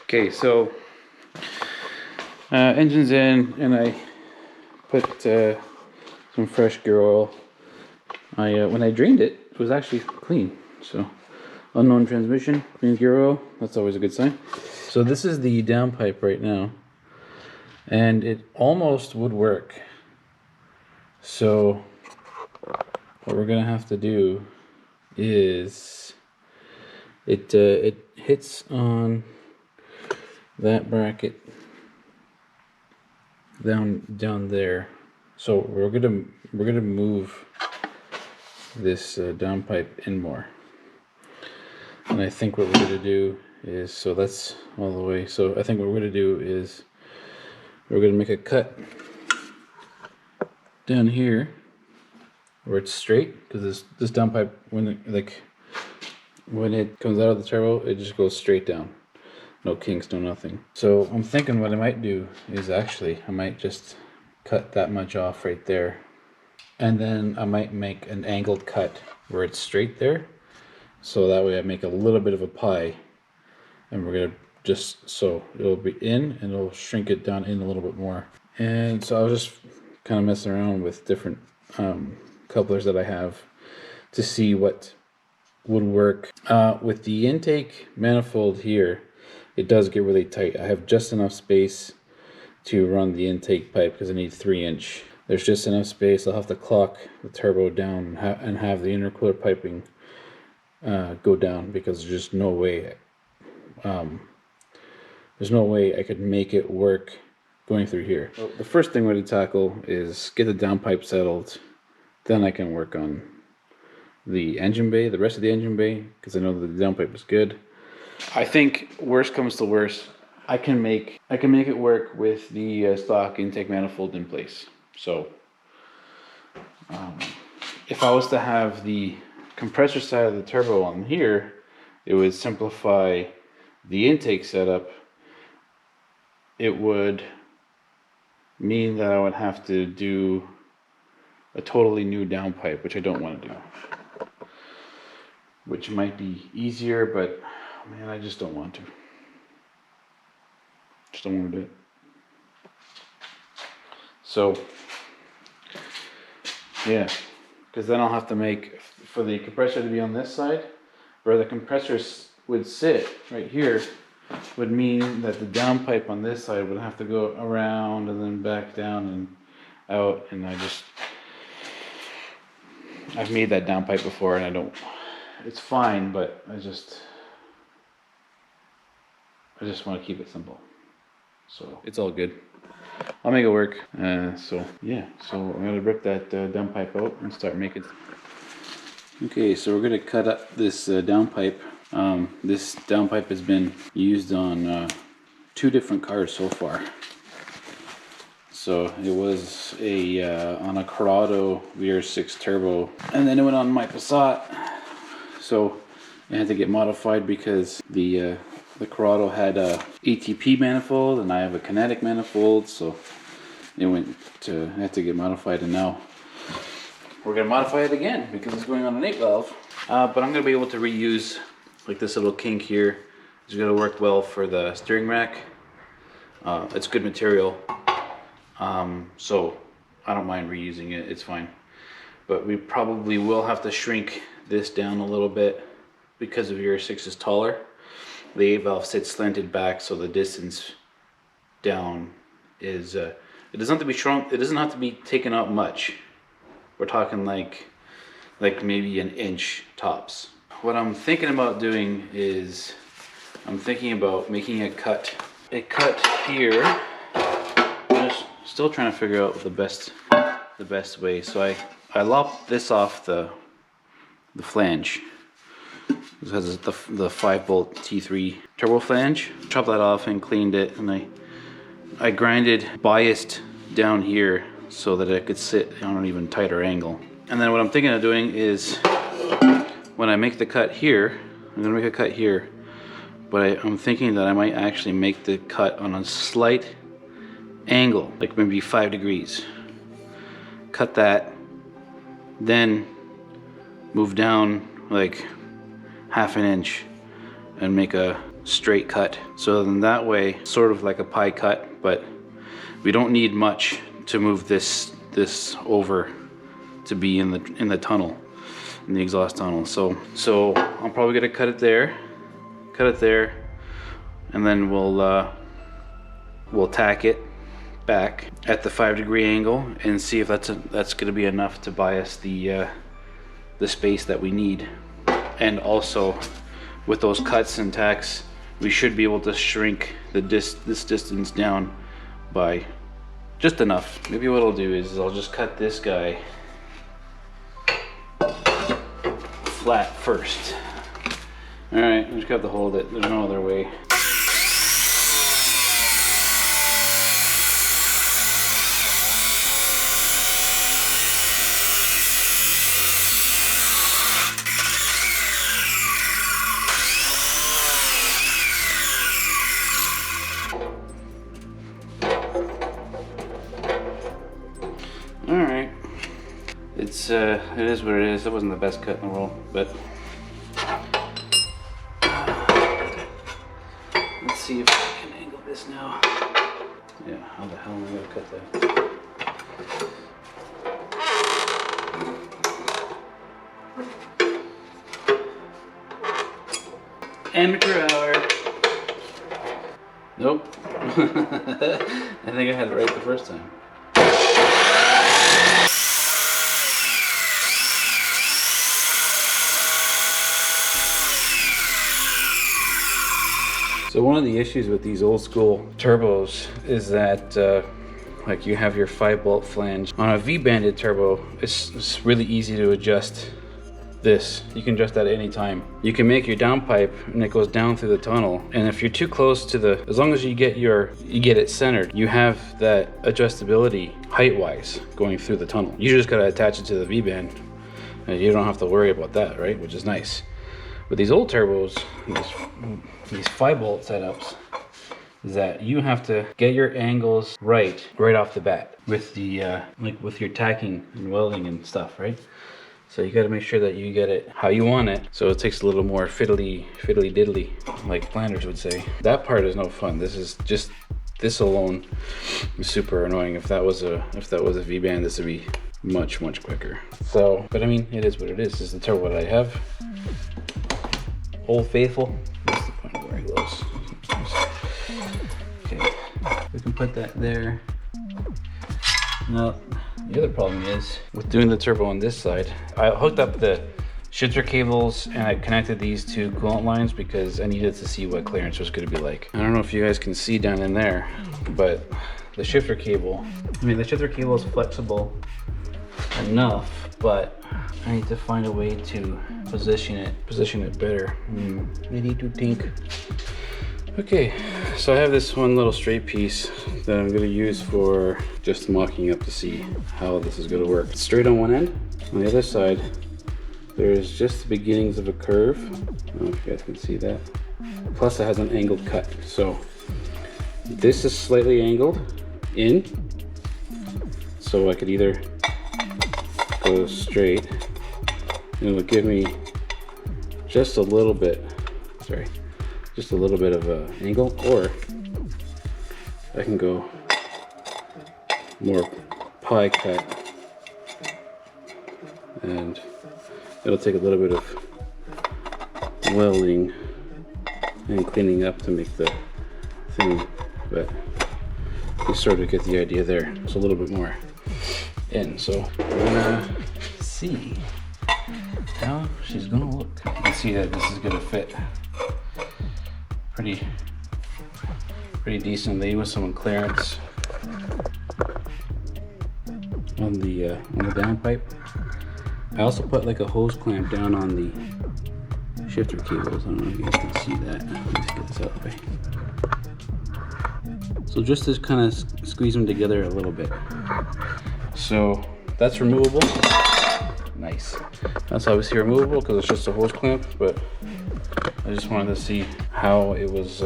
Okay, so engine's in, and I put some fresh gear oil. When I drained it, it was actually clean. So unknown transmission, clean gear oil, that's always a good sign. So this is the downpipe right now, and it almost would work. So what we're gonna have to do is it hits on that bracket down there. So we're gonna move this downpipe in more, and I think what we're gonna do is, so that's all the way. So I think what we're gonna do is we're gonna make a cut down here where it's straight, because this downpipe, when it comes out of the turbo, it just goes straight down. No kinks, no nothing. So I'm thinking what I might do is I might just cut that much off right there, and then I might make an angled cut where it's straight there, so that way I make a little bit of a pie, and we're gonna just, so it'll be in and it'll shrink it down in a little bit more. And so I was just kind of messing around with different couplers that I have to see what would work. With the intake manifold here, it does get really tight. I have just enough space to run the intake pipe because I need 3-inch. There's just enough space. I'll have to clock the turbo down and have the intercooler piping go down, because there's just no way. There's no way I could make it work going through here. So the first thing we're going to tackle is get the downpipe settled. Then I can work on the engine bay, the rest of the engine bay, because I know that the downpipe is good. I think worst comes to worst, I can make it work with the stock intake manifold in place. So if I was to have the compressor side of the turbo on here, it would simplify the intake setup. It would mean that I would have to do a totally new downpipe, which I don't want to do. Which might be easier, but man, I just don't want to. Just don't want to do it. So, yeah, because then I'll have to make, for the compressor to be on this side, where the compressor would sit right here, would mean that the downpipe on this side would have to go around and then back down and out, and I've made that downpipe before, and I don't, it's fine, but I just want to keep it simple. So it's all good. I'll make it work. So yeah, so I'm gonna rip that downpipe out and start making. Okay, so we're gonna cut up this downpipe. This downpipe has been used on 2 different cars so far. So it was on a Corrado VR6 turbo, and then it went on my Passat. So it had to get modified because the Corrado had a ATP manifold and I have a kinetic manifold, so it had to get modified, and now we're gonna modify it again because it's going on an 8 valve. But I'm gonna be able to reuse like this little kink here. It's gonna work well for the steering rack. It's good material, so I don't mind reusing it. It's fine. But we probably will have to shrink this down a little bit because of your 6 is taller. The 8 valve sits slanted back, so the distance down is it doesn't have to be shrunk. It doesn't have to be taken out much. We're talking like maybe an inch tops. What I'm thinking about doing is I'm thinking about making a cut here. I'm just still trying to figure out the best way. So I lopped this off the flange. This has the 5-bolt T3 turbo flange. Chopped that off and cleaned it, and I biased down here so that it could sit on an even tighter angle. And then what I'm thinking of doing is when I make the cut here, I'm gonna make a cut here, but I'm thinking that I might actually make the cut on a slight angle, like maybe 5 degrees. Cut that, then move down like half an inch and make a straight cut. So then that way, sort of like a pie cut, but we don't need much to move this over to be in the tunnel, in the exhaust tunnel. So I'm probably gonna cut it there, and then we'll tack it back at the 5 degree angle and see if that's gonna be enough to buy us the space that we need. And also with those cuts and tacks, we should be able to shrink this distance down by just enough. Maybe what I'll do is I'll just cut this guy flat first. All right, I just got to hold it. There's no other way. It is what it is. That wasn't the best cut in the world, but let's see if I can angle this now. Yeah, how the hell am I gonna cut that? Amateur hour. Nope. I think I had it right the first time. So one of the issues with these old school turbos is that like you have your 5-bolt flange. On a V-banded turbo, it's really easy to adjust this. You can adjust that at any time. You can make your downpipe and it goes down through the tunnel. And if you're too close to as long as you get it centered, you have that adjustability height-wise going through the tunnel. You just gotta attach it to the V-band and you don't have to worry about that, right? Which is nice. With these old turbos, these 5-bolt setups, is that you have to get your angles right off the bat with the like with your tacking and welding and stuff, right? So you got to make sure that you get it how you want it. So it takes a little more fiddly diddly, like planners would say. That part is no fun. This alone is super annoying. If that was a V-band, this would be much quicker. So, but I mean, it is what it is. This is the turbo that I have. Old Faithful. What's the point of wearing gloves? Okay, we can put that there. Now, the other problem is with doing the turbo on this side, I hooked up the shifter cables and I connected these two coolant lines because I needed to see what clearance was going to be like. I don't know if you guys can see down in there, but the shifter cable, the shifter cable is flexible enough, but I need to find a way to position it better. I need to think. Okay, so I have this one little straight piece that I'm gonna use for just mocking up to see how this is gonna work. It's straight on one end. On the other side, there's just the beginnings of a curve. I don't know if you guys can see that. Plus it has an angled cut. So this is slightly angled in, so I could either go straight and it'll give me just a little bit of a angle, or I can go more pie cut and it'll take a little bit of welding and cleaning up to make the thing, but you sort of get the idea there. It's a little bit more in, so we're gonna see how she's gonna look. You can see that this is gonna fit pretty decently with some clearance on the downpipe. I also put like a hose clamp down on the shifter cables. I don't know if you guys can see that. Let me just get this out of the way. So just to kind of squeeze them together a little bit. So that's removable. Nice. That's obviously removable because it's just a hose clamp, but I just wanted to see how it was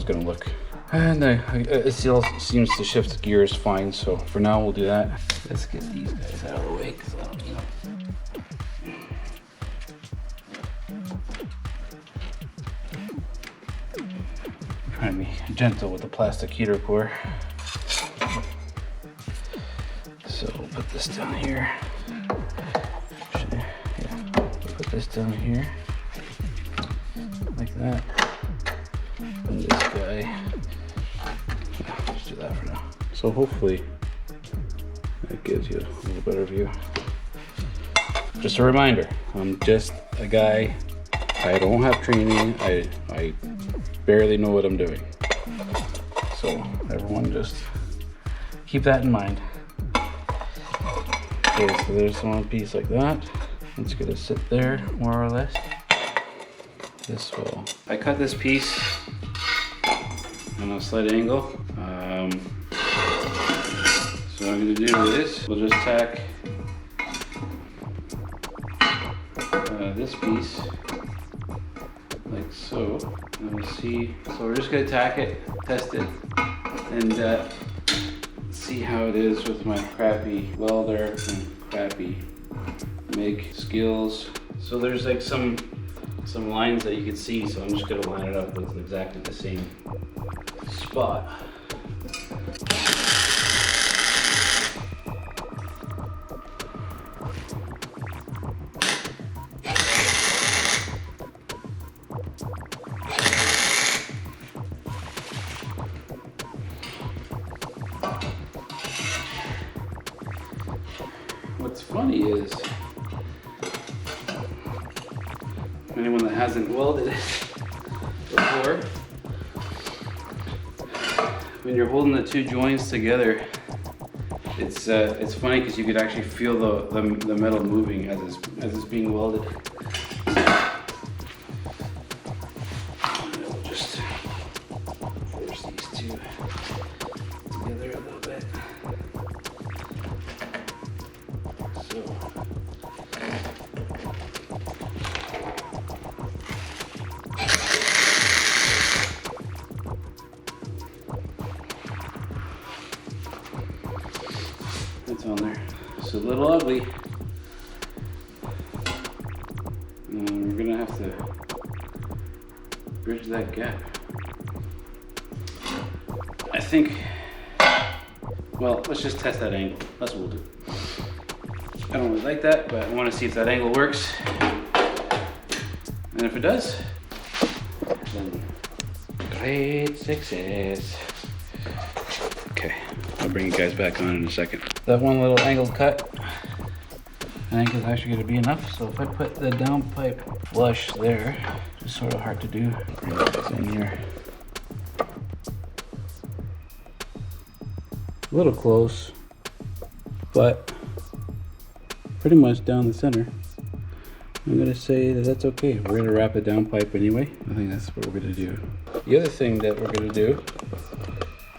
gonna look. And it still seems to shift gears fine, so for now we'll do that. Let's get these guys out of the way, because I don't, you know. Trying to be gentle with the plastic heater core. So we'll put this down here. Actually, yeah, we'll put this down here, like that. And this guy, yeah, let's do that for now. So hopefully that gives you a little better view. Just a reminder, I'm just a guy. I don't have training. I barely know what I'm doing. So everyone just keep that in mind. Okay, so there's one piece like that. It's gonna sit there more or less. This will. I cut this piece on a slight angle. So what I'm gonna do is we'll just tack this piece like so, and we'll see. So we're just gonna tack it, test it, and see how it is with my crappy welder and crappy MIG skills. So there's like some lines that you can see, so I'm just gonna line it up with exactly the same spot. What's funny is, anyone that hasn't welded it before, when you're holding the two joints together, it's funny because you could actually feel the metal moving as it's being welded. We'll just force these two together a little bit. So. It's on there. It's a little ugly. We're gonna have to bridge that gap. I think, well, let's just test that angle. That's what we'll do. I don't really like that, but I want to see if that angle works. And if it does, then great success. Okay, I'll bring you guys back on in a second. That one little angled cut, I think is actually going to be enough. So if I put the downpipe flush there, it's sort of hard to do. Bring this in here. A little close, but pretty much down the center. I'm going to say that that's okay. We're going to wrap the downpipe anyway. I think that's what we're going to do. The other thing that we're going to do,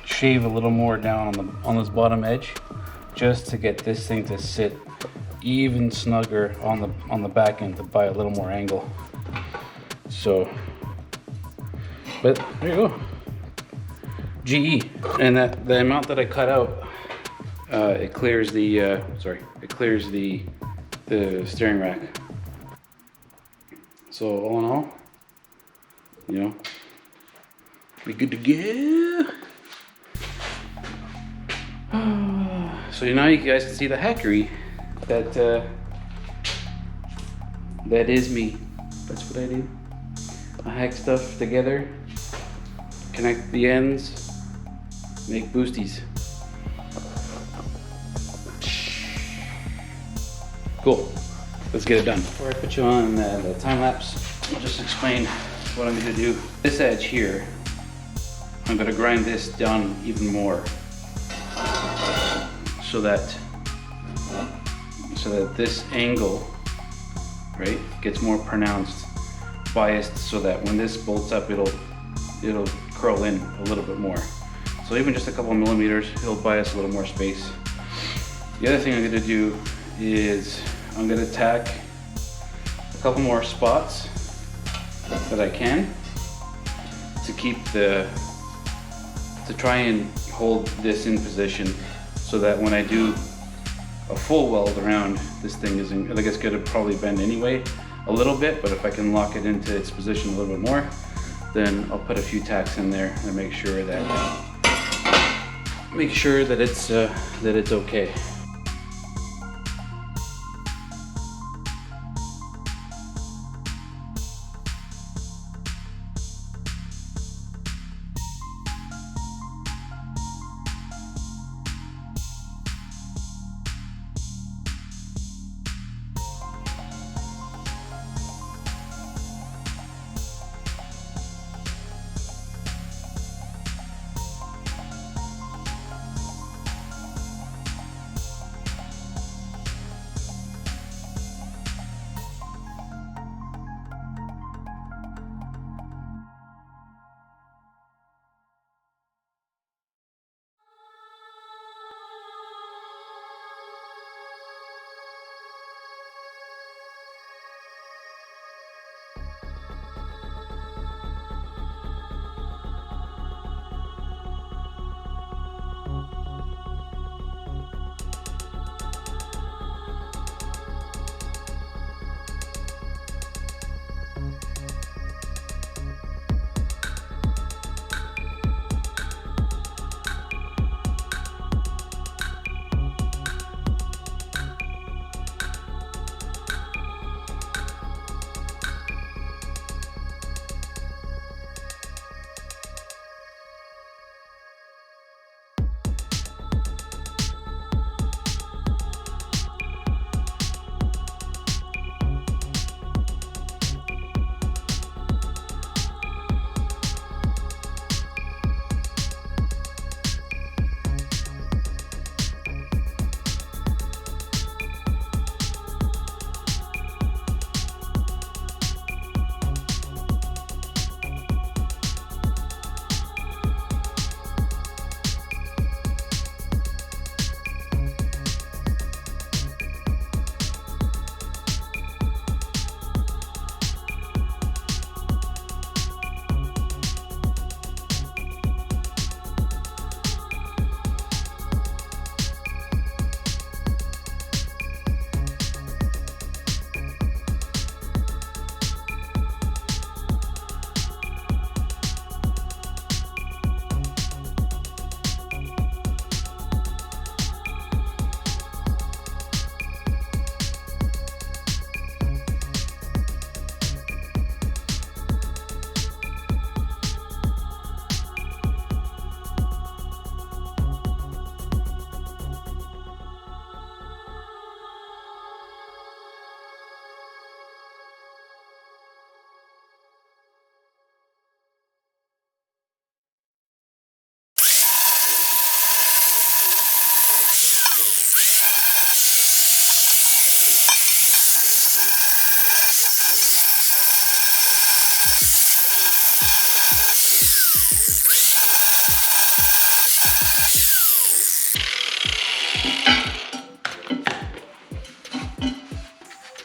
shave a little more down on this bottom edge, just to get this thing to sit even snugger on the back end, to buy a little more angle. So, but there you go. GE, and the amount that I cut out, it clears the it clears the steering rack. So all in all, you know, we good to go. So now you guys can see the hackery that that is me. That's what I do. I hack stuff together, connect the ends, make boosties. Cool. Let's get it done. Before I put you on the time lapse, I'll just explain what I'm going to do. This edge here, I'm going to grind this down even more, so that this angle, right, gets more pronounced, biased, so that when this bolts up, it'll curl in a little bit more. So even just a couple of millimeters, it'll buy us a little more space. The other thing I'm going to do is I'm gonna tack a couple more spots that I can to try and hold this in position so that when I do a full weld around, this thing isn't, like, it's gonna probably bend anyway a little bit, but if I can lock it into its position a little bit more, then I'll put a few tacks in there and make sure that it's okay.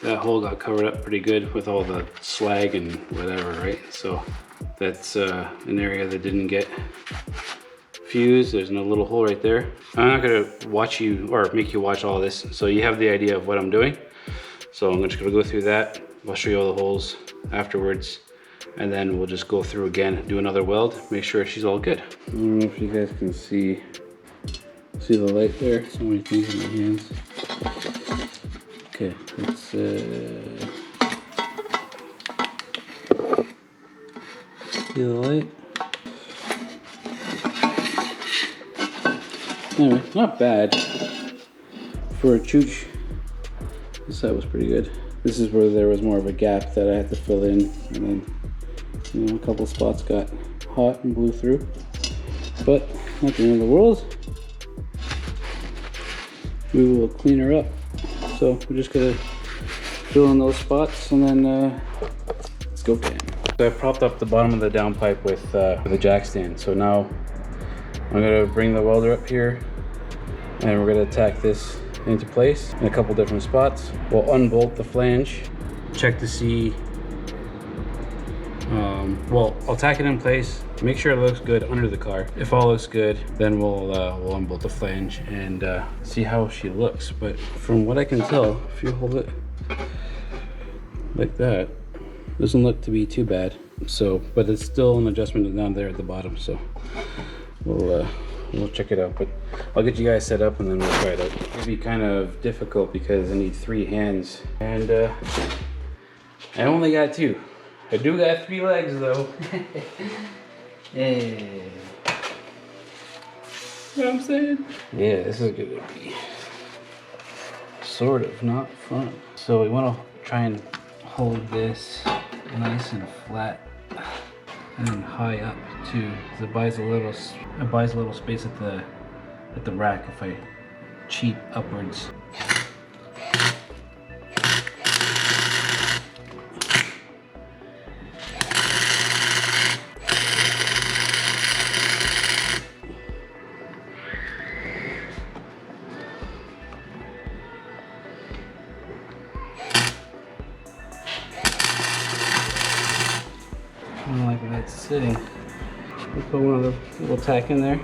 That hole got covered up pretty good with all the slag and whatever, right? So that's an area that didn't get fused. There's no little hole right there. I'm not gonna watch you or make you watch all this, so you have the idea of what I'm doing. So I'm just gonna go through that. I'll show you all the holes afterwards, and then we'll just go through again, do another weld, make sure she's all good. I don't know if you guys can see the light there. So many things in my hands. Okay, let's see the light. Anyway, not bad for a chooch. This side was pretty good. This is where there was more of a gap that I had to fill in, and then a couple spots got hot and blew through. But not the end of the world. We will clean her up. So we're just gonna fill in those spots, and then let's go again. So I propped up the bottom of the downpipe with a jack stand. So now I'm gonna bring the welder up here, and we're gonna tack this into place in a couple different spots. We'll unbolt the flange, check to see, well, I'll tack it in place, make sure it looks good under the car. If all looks good, then we'll unbolt the flange and see how she looks. But from what I can tell, if you hold it like that, doesn't look to be too bad. So, but it's still an adjustment down there at the bottom, so we'll check it out. But I'll get you guys set up and then we'll try it out. It'll be kind of difficult because I need 3 hands and I only got 2. I do got 3 legs though. Yeah. You know what I'm saying? Yeah, this is gonna be sort of not fun. So we want to try and hold this nice and flat and then high up too, because it buys a little space at the rack if I cheat upwards. I don't like where that's sitting. We'll put one of the little tack in there.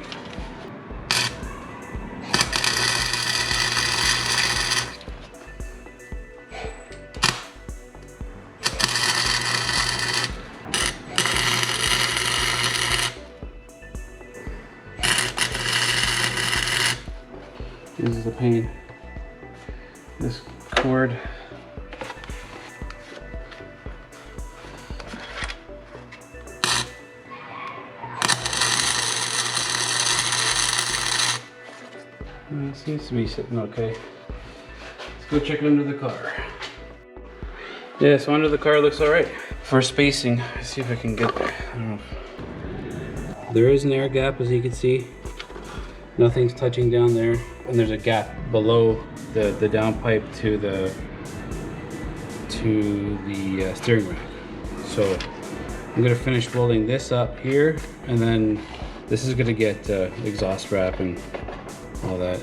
This is a pain. This cord. It seems to be sitting okay. Let's go check under the car. Yeah, so under the car looks alright. For spacing, let's see if I can get there. I don't know. There is an air gap, as you can see. Nothing's touching down there. And there's a gap below the downpipe to the steering rack. So I'm gonna finish welding this up here, and then this is gonna get exhaust wrap and all that.